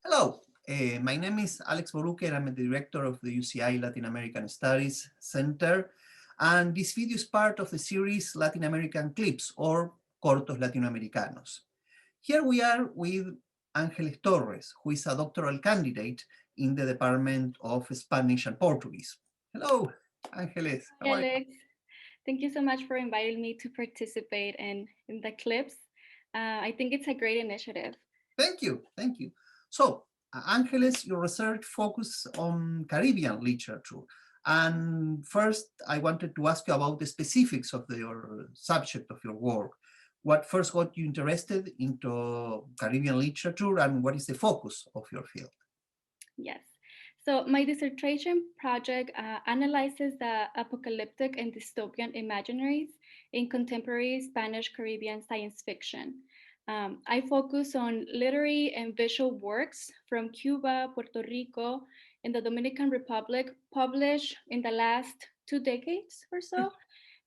Hello, my name is Alex Boruque and I'm the director of the UCI Latin American Studies Center. And this video is part of the series Latin American Clips or Cortos Latinoamericanos. Here we are with Ángeles Torres, who is a doctoral candidate in the Department of Spanish and Portuguese. Hello, Ángeles, how Hi, are you? Alex. Thank you so much for inviting me to participate in the clips. I think it's a great initiative. Thank you, thank you. So, Angeles, your research focus on Caribbean literature. And first, I wanted to ask you about the specifics of your subject of your work. What first got you interested into Caribbean literature and what is the focus of your field? Yes. So my dissertation project analyzes the apocalyptic and dystopian imaginaries in contemporary Spanish Caribbean science fiction. I focus on literary and visual works from Cuba, Puerto Rico, and the Dominican Republic published in the last 2 decades or so,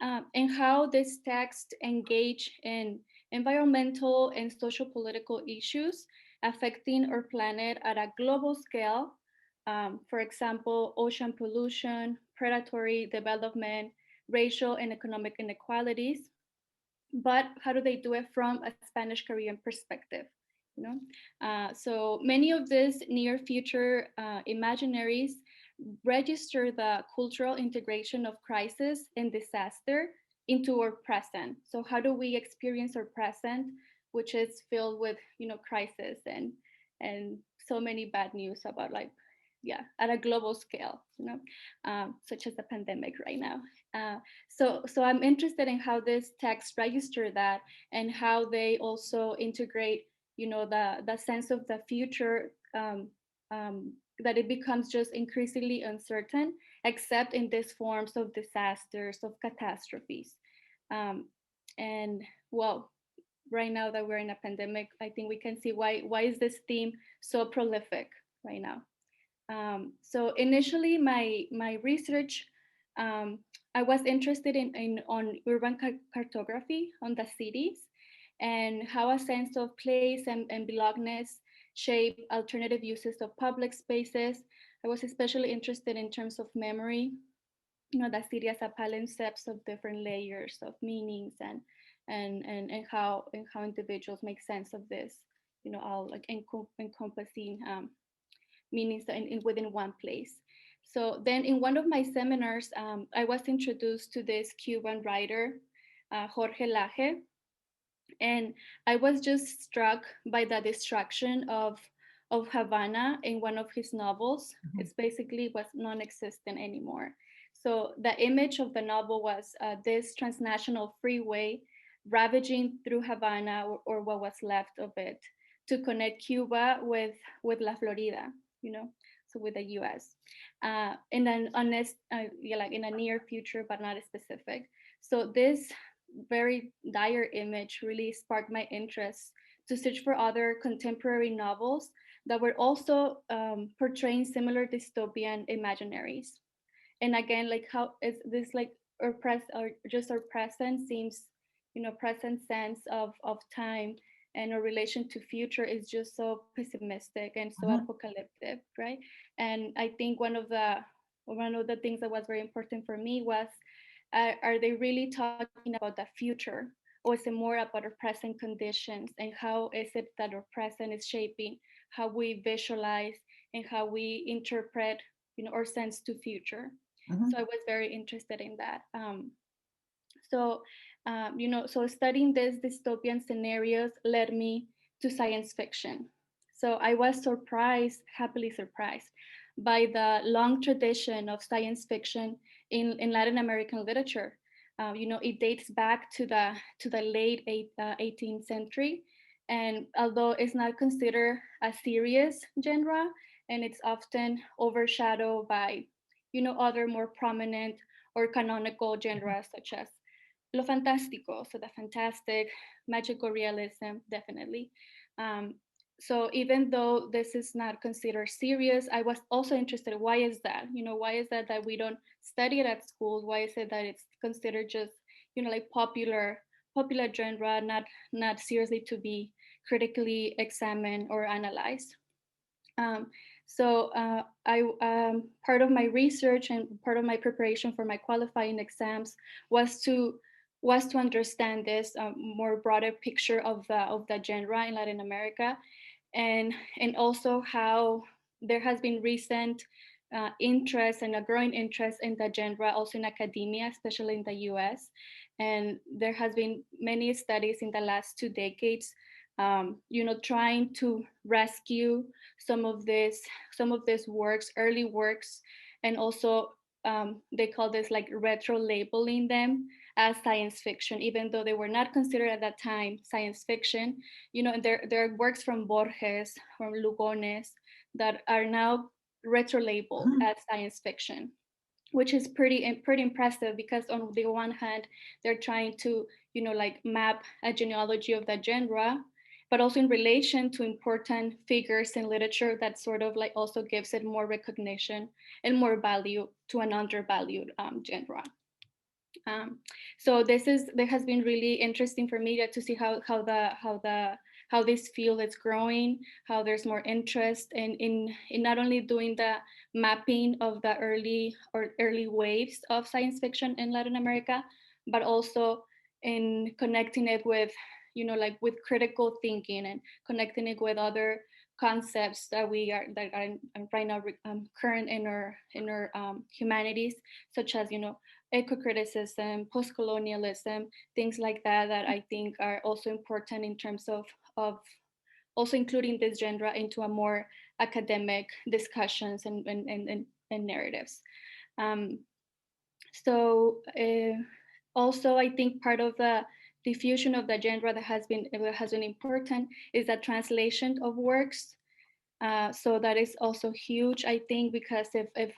and how this text engage in environmental and social political issues affecting our planet at a global scale. For example, ocean pollution, predatory development, racial and economic inequalities. But how do they do it from a Spanish Korean perspective? You know, so many of these near future imaginaries register the cultural integration of crisis and disaster into our present. So how do we experience our present, which is filled with crisis and so many bad news about yeah, at a global scale, such as the pandemic right now. So I'm interested in how this text register that and how they also integrate the sense of the future, that it becomes just increasingly uncertain, except in these forms of disasters, of catastrophes. um, and well, right now that we're in a pandemic, I think we can see why is this theme so prolific right now. So initially, my research, um, I was interested in on urban cartography on the cities and how a sense of place and belongingness shape alternative uses of public spaces. I was especially interested in terms of memory. The city as a palimpsest of different layers of meanings and how individuals make sense of this. All like encompassing meanings within one place. So then in one of my seminars, I was introduced to this Cuban writer, Jorge Laje, and I was just struck by the destruction of Havana in one of his novels. Mhm. It's basically was non-existent anymore. So the image of the novel was this transnational freeway ravaging through Havana, or what was left of it, to connect Cuba with La Florida, so with the U.S. In an honest, yeah, like in a near future, but not specific. So this very dire image really sparked my interest to search for other contemporary novels that were also portraying similar dystopian imaginaries. And again, like how is this like or just our present seems, present sense of time and our relation to future is just so pessimistic and so Mhm. apocalyptic, right? And I think one of the things that was very important for me was, are they really talking about the future, or is it more about our present conditions, and how is it that our present is shaping how we visualize and how we interpret, our sense to future? So I Mhm. was very interested in that. So, so studying these dystopian scenarios led me to science fiction. So I was surprised, happily surprised, by the long tradition of science fiction in Latin American literature. It dates back to the late 18th century, and although it's not considered a serious genre, and it's often overshadowed by, other more prominent or canonical genres such as lo fantástico, so the fantastic, magical realism, definitely. Um, so even though this is not considered serious, I was also interested. Why is that? Why is that we don't study it at schools? Why is it that it's considered just, like popular genre, not seriously to be critically examined or analyzed? Um, so I part of my research and part of my preparation for my qualifying exams was to understand this more broader picture of the genre in Latin America, and also how there has been recent interest and a growing interest in the genre also in academia, especially in the US. And there has been many studies in the last 2 decades, trying to rescue some of these works, early works, and also they call this like retro labeling them as science fiction, even though they were not considered at that time science fiction. There are works from Borges, from Lugones, that are now retro labeled as science fiction, which is pretty impressive, because on the one hand they're trying to like map a genealogy of the genre, but also in relation to important figures in literature that sort of like also gives it more recognition and more value to an undervalued genre. um, so there has been really interesting for me to see how this field is growing, how there's more interest in not only doing the mapping of the early waves of science fiction in Latin America, but also in connecting it with like with critical thinking, and connecting it with other concepts that are right now current in our humanities, such as eco-criticism, post-colonialism, things like that, that I think are also important in terms of also including this genre into a more academic discussions and narratives. Um, so also I think part of the diffusion of the genre that has been important is the translation of works. So that is also huge, I think, because if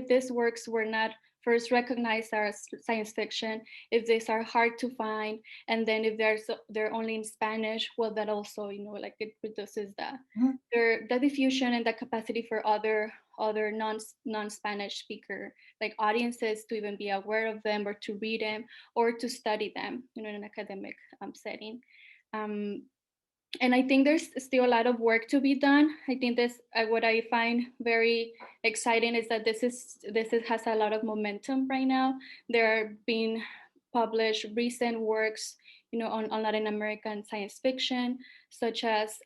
these works were not first recognized as science fiction, if these are hard to find, and then if they're only in Spanish, well, that also like it reduces the diffusion and the capacity for other non-Spanish speaker like audiences to even be aware of them, or to read them, or to study them in an academic setting. Um, and I think there's still a lot of work to be done. I think this what I find very exciting is that has a lot of momentum right now. There are being published recent works, on Latin American science fiction, such as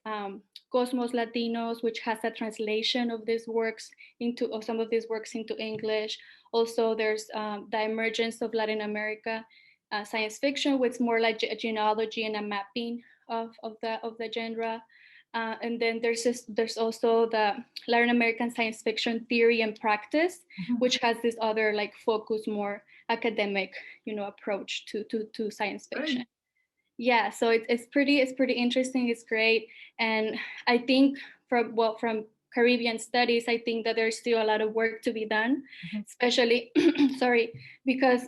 Cosmos Latinos, which has a translation of these works of some of these works into English. Also, there's the emergence of Latin America science fiction, with more like a genealogy and a mapping of the genre. And then there's also the Latin American science fiction theory and practice, which has this other like focus, more academic, approach to science fiction. Great. Yeah, so it's pretty interesting. It's great, and I think from Caribbean studies, I think that there's still a lot of work to be done, especially sorry, because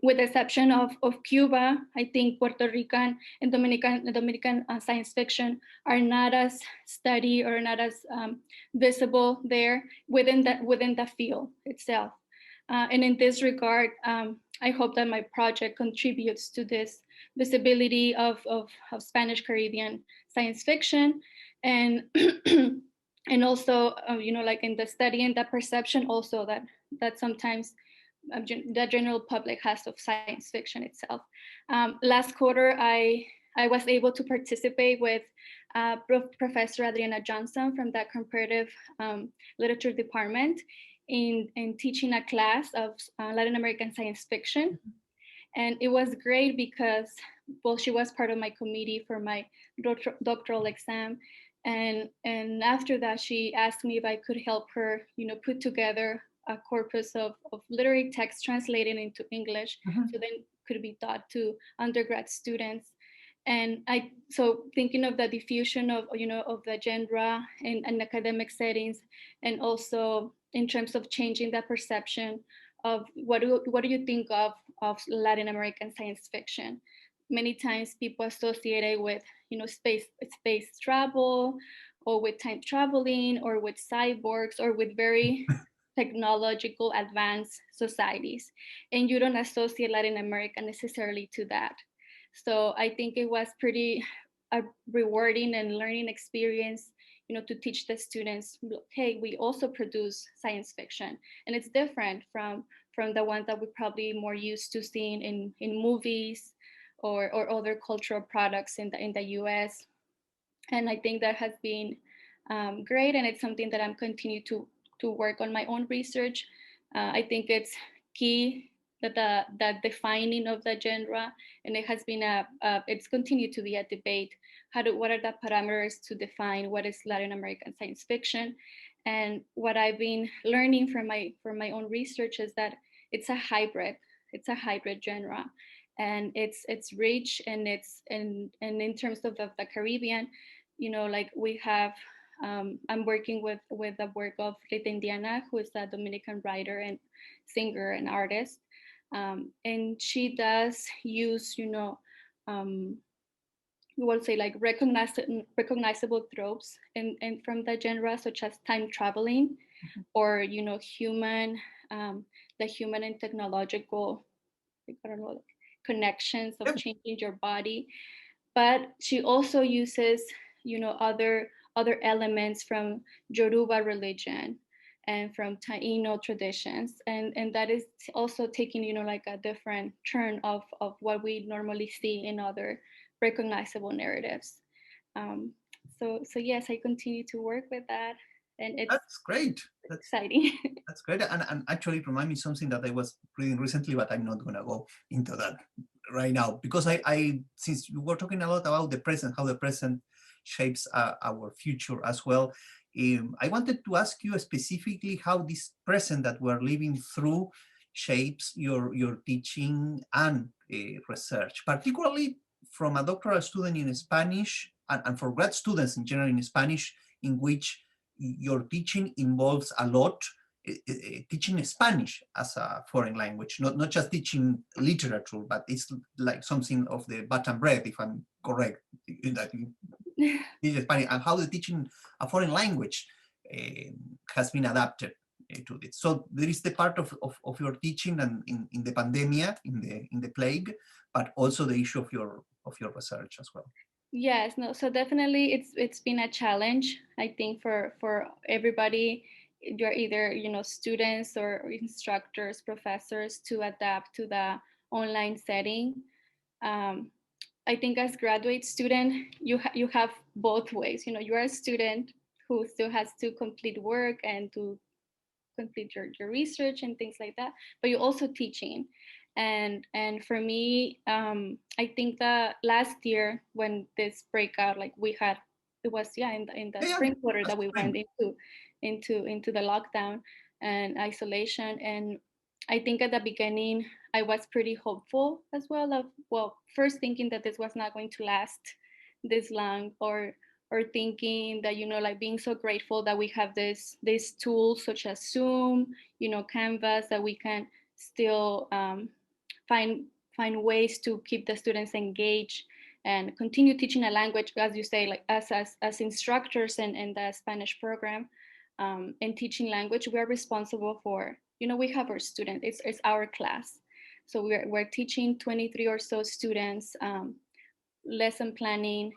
with the exception of Cuba, I think Puerto Rican and Dominican science fiction are not as studied or not as visible there within the field itself. And in this regard, I hope that my project contributes to this visibility of Spanish Caribbean science fiction, and and also like in the study and the perception also that sometimes the general public has of science fiction itself. Last quarter, I was able to participate with Professor Adriana Johnson from the comparative literature department in teaching a class of Latin American science fiction. And it was great because, well, she was part of my committee for my doctoral exam. And after that, she asked me if I could help her, put together a corpus of literary text translated into English, so then could be taught to undergrad students. And so thinking of the diffusion of of the genre in academic settings, and also in terms of changing the perception of what do you think of Latin American science fiction. Many times people associate it with space travel, or with time traveling, or with cyborgs, or with very technological advanced societies, and you don't associate Latin America necessarily to that. So I think it was pretty a rewarding and learning experience, to teach the students, hey, we also produce science fiction, and it's different from the ones that we're probably more used to seeing in movies or other cultural products in the US. And I think that has been great, and it's something that I'm continue to work on my own research. I think it's key that the defining of the genre, and it has been it's continued to be a debate. What are the parameters to define what is Latin American science fiction? And what I've been learning from my own research is that it's a hybrid. It's a hybrid genre, and it's rich, and and in terms of the Caribbean, like we have, I'm working with the work of Rita Indiana, who is a Dominican writer and singer and artist. And she does use, um, we will say like recognizable tropes and from the genre, such as time traveling, or, human, the human and technological, I don't know, like connections of Yep. changing your body. But she also uses, other elements from Yoruba religion and from Taino traditions, and that is also taking, like a different turn of what we normally see in other recognizable narratives. um, so yes, I continue to work with that, and it's That's great. exciting. That's great. And actually, it remind me something that I was reading recently, but I'm not gonna go into that right now because I since you were talking a lot about the present, how the present shapes our future as well. I wanted to ask you specifically how this present that we're living through shapes your teaching and research, particularly from a doctoral student in Spanish and for grad students in general in Spanish, in which your teaching involves a lot teaching Spanish as a foreign language, not just teaching literature, but it's like something of the bottom bread, if I'm correct, in that you teach Spanish, and how the teaching a foreign language has been adapted to this. So there is the part of your teaching and in the pandemic, in the plague, but also the issue of your research as well. Yes, no, so definitely it's been a challenge, I think, for everybody. You're either, students or instructors, professors, to adapt to the online setting. Um, I think as graduate student, you have both ways. You are a student who still has to complete work and to complete your research and things like that, but you're also teaching. And for me, I think that last year when this breakout, like we had, it was, yeah, in the Yeah, yeah, spring quarter that's that we went fine. into the lockdown and isolation. And I think at the beginning I was pretty hopeful as well, of, well, first thinking that this was not going to last this long, or thinking that, like being so grateful that we have these tools such as Zoom, Canvas, that we can still find find ways to keep the students engaged and continue teaching a language, as you say, like as instructors in the Spanish program, and teaching language. We are responsible for, we have our students, it's our class. So we're teaching 23 or so students, lesson planning,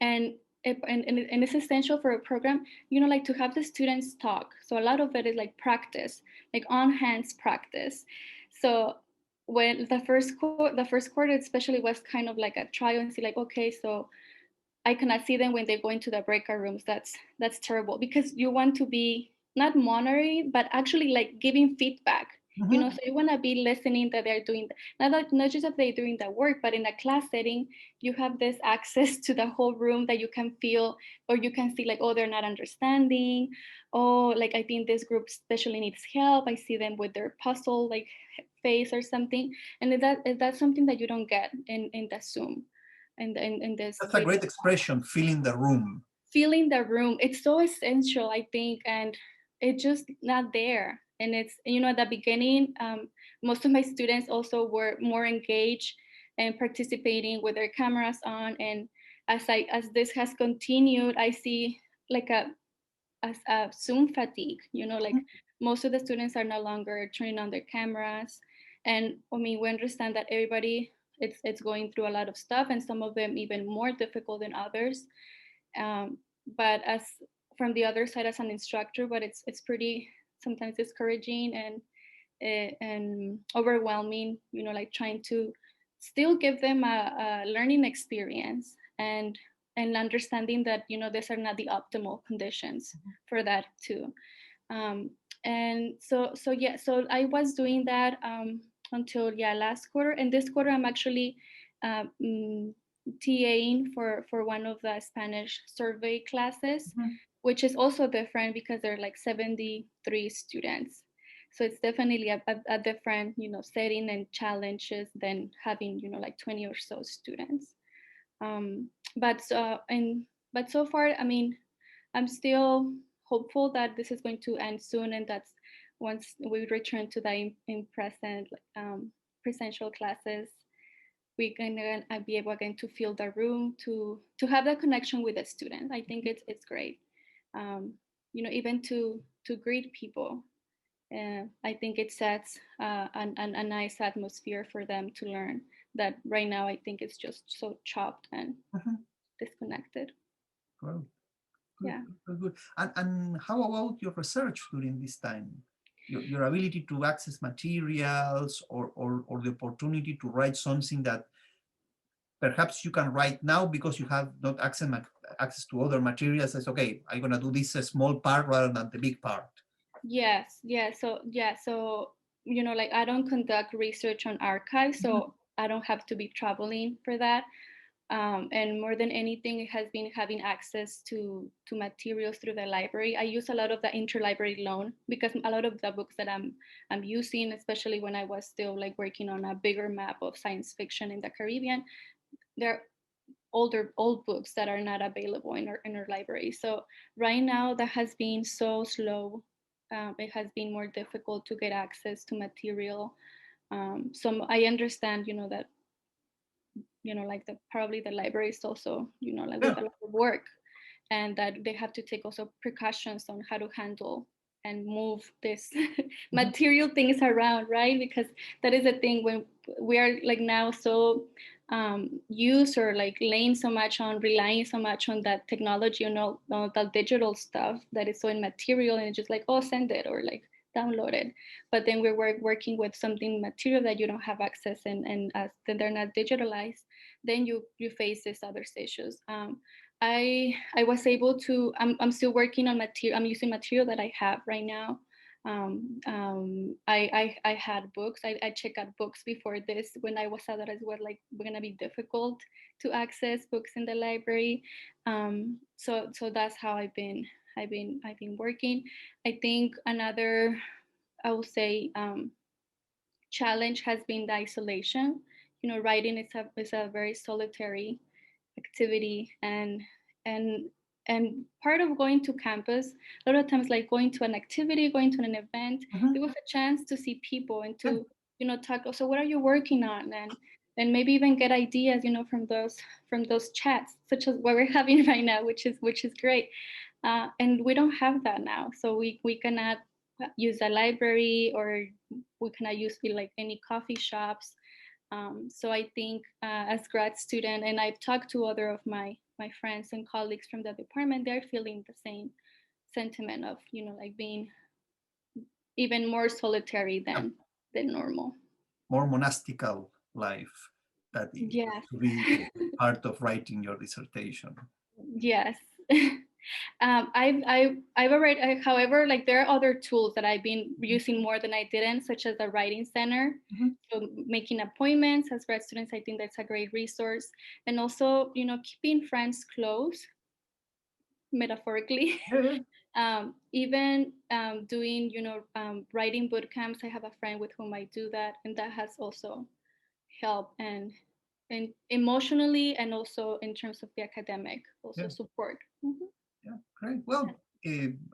and and it's essential for a program, like to have the students talk. So a lot of it is like practice, like on hands practice. So when the first quarter especially was kind of like a trial and see, like, okay, so I cannot see them when they go into the breakout rooms. That's terrible, because you want to be not monitoring, but actually like giving feedback. Mhm. So you want to be listening that they're doing, not just that they're doing the work, but in a class setting, you have this access to the whole room that you can feel, or you can see like, oh, they're not understanding. Oh, like I think this group especially needs help. I see them with their puzzle like face or something, and that's something that you don't get in the Zoom and in this That's a video. great expression, filling the room. Feeling the room, it's so essential, I think, and it's just not there. And it's, at the beginning, most of my students also were more engaged and participating with their cameras on. And as this has continued, I see like a Zoom fatigue, like most of the students are no longer turning on their cameras. And I mean, we understand that everybody, it's going through a lot of stuff, and some of them even more difficult than others. but as from the other side as an instructor, but it's pretty sometimes discouraging and overwhelming, like trying to still give them a learning experience and understanding that these are not the optimal conditions for that too. um, and so yeah, so I was doing that until last quarter, and this quarter I'm actually uh, mm, TAing for one of the Spanish survey classes, Mhm. which is also different because there are like 73 students. So it's definitely a different, setting and challenges than having, like 20 or so students. Um, but so far, I mean, I'm still hopeful that this is going to end soon, and that's once we return to the presential classes, we can be able again to fill the room to have that connection with the student. I think it's great. Um, even to greet people. I think it sets a nice atmosphere for them to learn. That right now I think it's just so chopped and Mhm. disconnected. Well, good, Yeah. good, good. And how about your research during this time? Your ability to access materials or the opportunity to write something that perhaps you can write now because you have not access to other materials. It's okay, I'm gonna do this small part rather than the big part. Yes. Yeah. So like I don't conduct research on archives, Mhm. so I don't have to be traveling for that. And more than anything, it has been having access to materials through the library. I use a lot of the interlibrary loan because a lot of the books that I'm using, especially when I was still like working on a bigger map of science fiction in the Caribbean, they're old books that are not available in our library. So right now that has been so slow. It has been more difficult to get access to material. So I understand, that like the probably the library is also like Yeah. with a lot of work, and that they have to take also precautions on how to handle and move this Mhm. material things around, right? Because that is a thing when we are like now so used or like laying so much on relying so much on that technology, the digital stuff that is so immaterial, and it's just like, oh, send it or like download it. But then we're working with something material that you don't have access, and as then they're not digitalized, then you face these other issues. I was able to. I'm still working on material. I'm using material that I have right now. I had books. I checked out books before this when I was out that it was like gonna be difficult to access books in the library. So that's how I've been working. I think another, I would say, challenge has been the isolation. Writing is a very solitary activity, and and part of going to campus, a lot of times, like going to an activity, going to an event, Mhm. it was a chance to see people and Yeah. to talk. So what are you working on? And maybe even get ideas from those chats, such as what we're having right now, which is great. And we don't have that now, so we cannot use a library, or we cannot use like any coffee shops. So I think, as grad student, and I've talked to other of my friends and colleagues from the department, they're feeling the same sentiment of like being even more solitary Yeah. than normal. More monastical life that Yes. to be part of writing your dissertation. Yes. I've already, however, like there are other tools that I've been using more than I didn't, such as the writing center. Mhm. So making appointments as grad students, I think that's a great resource. And also, keeping friends close, metaphorically. Yeah, yeah. Even doing, writing boot camps. I have a friend with whom I do that, and that has also helped and emotionally, and also in terms of the academic also Yeah. support. Mhm. Yeah, great. Well,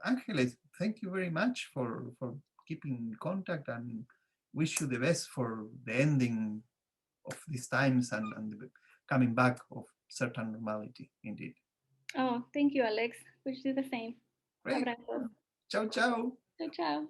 Angeles, thank you very much for keeping in contact and wish you the best for the ending of these times and the coming back of certain normality indeed. Oh, thank you, Alex. We should do the same. Great. Abrazos. Ciao, ciao. Ciao, ciao.